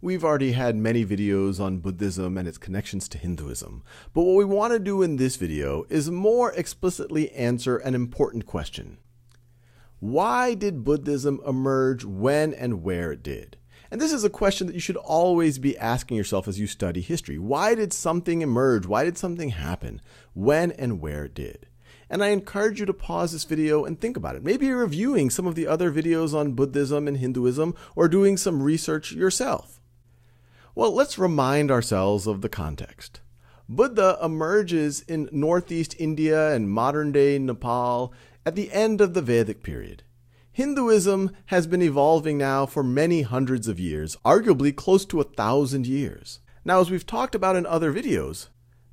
We've already had many videos on Buddhism and its connections to Hinduism, but what we want to do in this video is more explicitly answer an important question. Why did Buddhism emerge when and where it did? And this is a question that you should always be asking yourself as you study history. Why did something emerge? Why did something happen? When and where it did? And I encourage you to pause this video and think about it. Maybe you're reviewing some of the other videos on Buddhism and Hinduism or doing some research yourself. Well, let's remind ourselves of the context. Buddha emerges in northeast India and modern-day Nepal at the end of the Vedic period. Hinduism has been evolving now for many hundreds of years, arguably close to 1,000 years. Now, as we've talked about in other videos,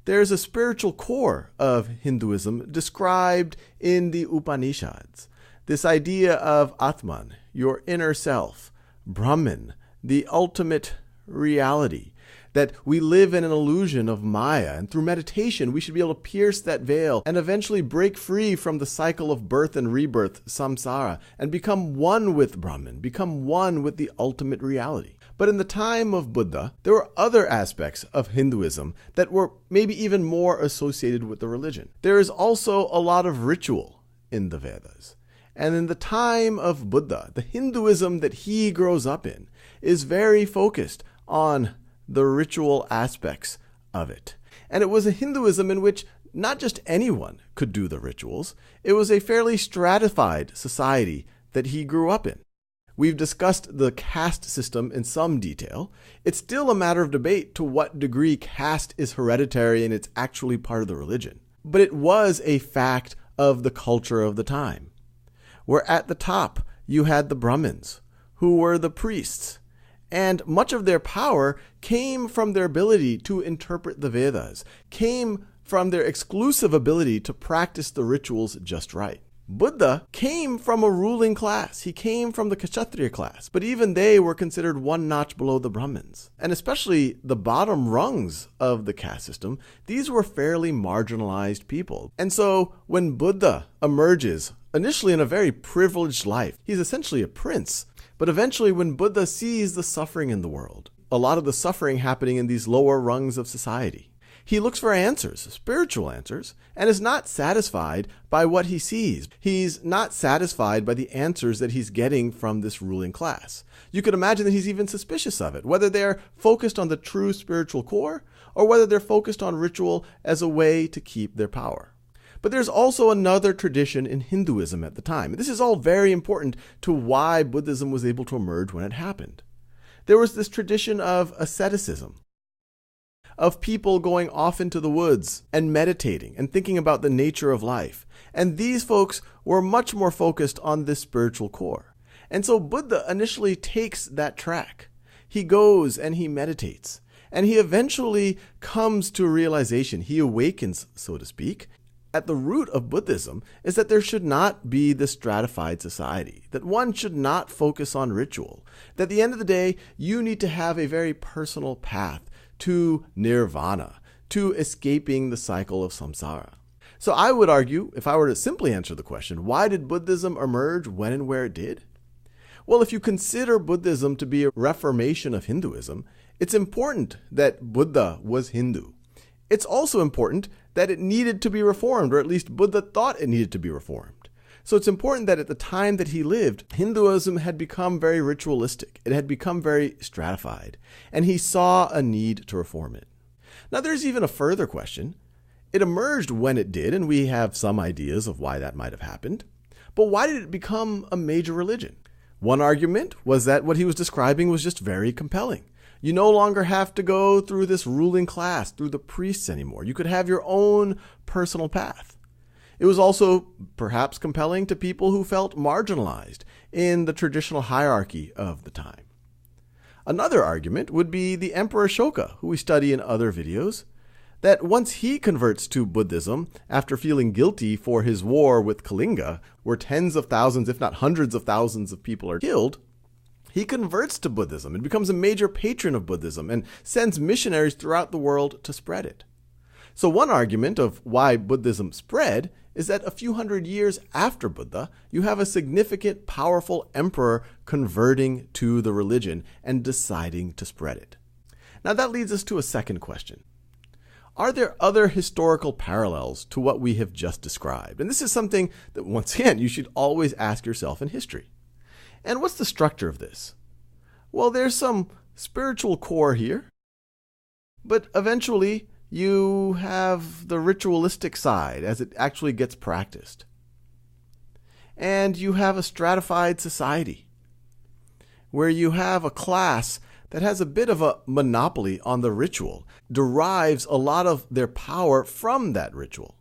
there's a spiritual core of Hinduism described in the Upanishads. This idea of Atman, your inner self, Brahman, the ultimate reality, that we live in an illusion of Maya, and through meditation we should be able to pierce that veil and eventually break free from the cycle of birth and rebirth, samsara, and become one with Brahman, become one with the ultimate reality. But in the time of Buddha, there were other aspects of Hinduism that were maybe even more associated with the religion. There is also a lot of ritual in the Vedas. And in the time of Buddha, the Hinduism that he grows up in is very focused on the ritual aspects of it. And it was a Hinduism in which not just anyone could do the rituals. It was a fairly stratified society that he grew up in. We've discussed the caste system in some detail. It's still a matter of debate to what degree caste is hereditary and it's actually part of the religion. But it was a fact of the culture of the time, where at the top you had the Brahmins, who were the priests, and much of their power came from their ability to interpret the Vedas, came from their exclusive ability to practice the rituals just right. Buddha came from a ruling class. He came from the Kshatriya class, but even they were considered one notch below the Brahmins. And especially the bottom rungs of the caste system, these were fairly marginalized people. And so when Buddha emerges, initially in a very privileged life, he's essentially a prince. But eventually when Buddha sees the suffering in the world, a lot of the suffering happening in these lower rungs of society, he looks for answers, spiritual answers, and is not satisfied by what he sees. He's not satisfied by the answers that he's getting from this ruling class. You could imagine that he's even suspicious of it, whether they're focused on the true spiritual core or whether they're focused on ritual as a way to keep their power. But there's also another tradition in Hinduism at the time. This is all very important to why Buddhism was able to emerge when it happened. There was this tradition of asceticism, of people going off into the woods and meditating and thinking about the nature of life. And these folks were much more focused on this spiritual core. And so Buddha initially takes that track. He goes and he meditates. And he eventually comes to a realization. He awakens, so to speak. At the root of Buddhism is that there should not be this stratified society, that one should not focus on ritual, that at the end of the day, you need to have a very personal path to nirvana, to escaping the cycle of samsara. So I would argue, if I were to simply answer the question, why did Buddhism emerge when and where it did? Well, if you consider Buddhism to be a reformation of Hinduism, it's important that Buddha was Hindu. It's also important that it needed to be reformed, or at least Buddha thought it needed to be reformed. So it's important that at the time that he lived, Hinduism had become very ritualistic. It had become very stratified, and he saw a need to reform it. Now there's even a further question. It emerged when it did, and we have some ideas of why that might have happened. But why did it become a major religion? One argument was that what he was describing was just very compelling. You no longer have to go through this ruling class, through the priests anymore. You could have your own personal path. It was also perhaps compelling to people who felt marginalized in the traditional hierarchy of the time. Another argument would be the Emperor Ashoka, who we study in other videos, that once he converts to Buddhism after feeling guilty for his war with Kalinga, where tens of thousands, if not hundreds of thousands of people are killed, he converts to Buddhism and becomes a major patron of Buddhism and sends missionaries throughout the world to spread it. So one argument of why Buddhism spread is that a few hundred years after Buddha, you have a significant, powerful emperor converting to the religion and deciding to spread it. Now that leads us to a second question. Are there other historical parallels to what we have just described? And this is something that, once again, you should always ask yourself in history. And what's the structure of this? Well, there's some spiritual core here, but eventually you have the ritualistic side as it actually gets practiced. And you have a stratified society where you have a class that has a bit of a monopoly on the ritual, derives a lot of their power from that ritual.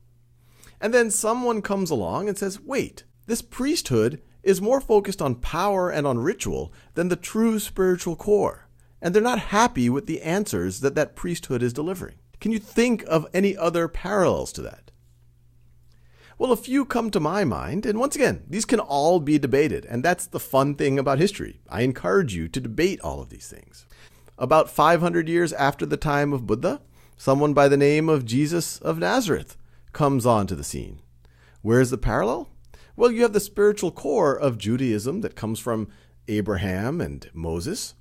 And then someone comes along and says, wait, this priesthood is more focused on power and on ritual than the true spiritual core. And they're not happy with the answers that that priesthood is delivering. Can you think of any other parallels to that? Well, a few come to my mind, and once again, these can all be debated, and that's the fun thing about history. I encourage you to debate all of these things. About 500 years after the time of Buddha, someone by the name of Jesus of Nazareth comes onto the scene. Where's the parallel? Well, you have the spiritual core of Judaism that comes from Abraham and Moses,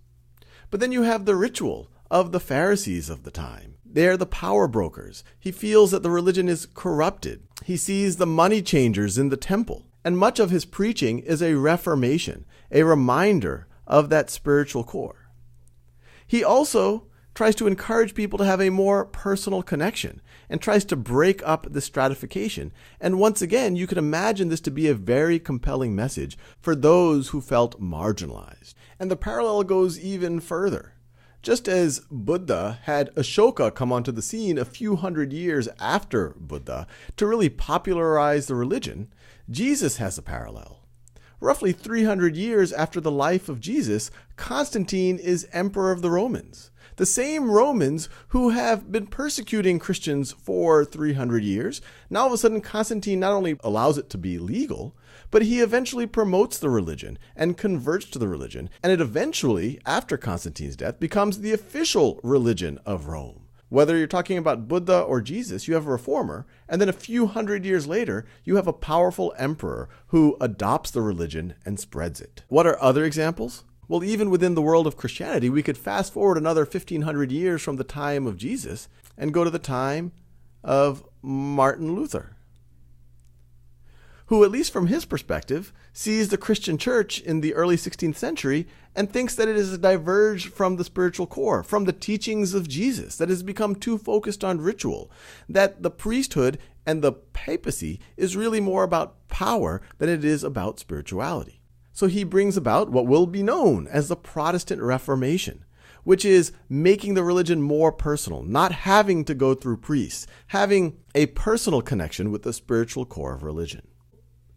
but then you have the ritual of the Pharisees of the time. They're the power brokers. He feels that the religion is corrupted. He sees the money changers in the temple. And much of his preaching is a reformation, a reminder of that spiritual core. He also tries to encourage people to have a more personal connection and tries to break up the stratification. And once again, you can imagine this to be a very compelling message for those who felt marginalized. And the parallel goes even further. Just as Buddha had Ashoka come onto the scene a few hundred years after Buddha to really popularize the religion, Jesus has a parallel. Roughly 300 years after the life of Jesus, Constantine is emperor of the Romans. The same Romans who have been persecuting Christians for 300 years, now all of a sudden Constantine not only allows it to be legal, but he eventually promotes the religion and converts to the religion, and it eventually, after Constantine's death, becomes the official religion of Rome. Whether you're talking about Buddha or Jesus, you have a reformer, and then a few hundred years later, you have a powerful emperor who adopts the religion and spreads it. What are other examples? Well, even within the world of Christianity, we could fast forward another 1,500 years from the time of Jesus and go to the time of Martin Luther, who, at least from his perspective, sees the Christian church in the early 16th century and thinks that it has diverged from the spiritual core, from the teachings of Jesus, that has become too focused on ritual, that the priesthood and the papacy is really more about power than it is about spirituality. So he brings about what will be known as the Protestant Reformation, which is making the religion more personal, not having to go through priests, having a personal connection with the spiritual core of religion.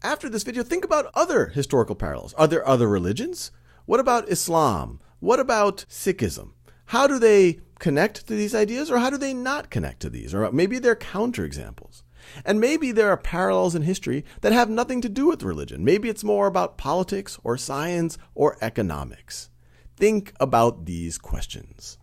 After this video, think about other historical parallels. Are there other religions? What about Islam? What about Sikhism? How do they connect to these ideas, or how do they not connect to these? Or maybe they're counterexamples. And maybe there are parallels in history that have nothing to do with religion. Maybe it's more about politics or science or economics. Think about these questions.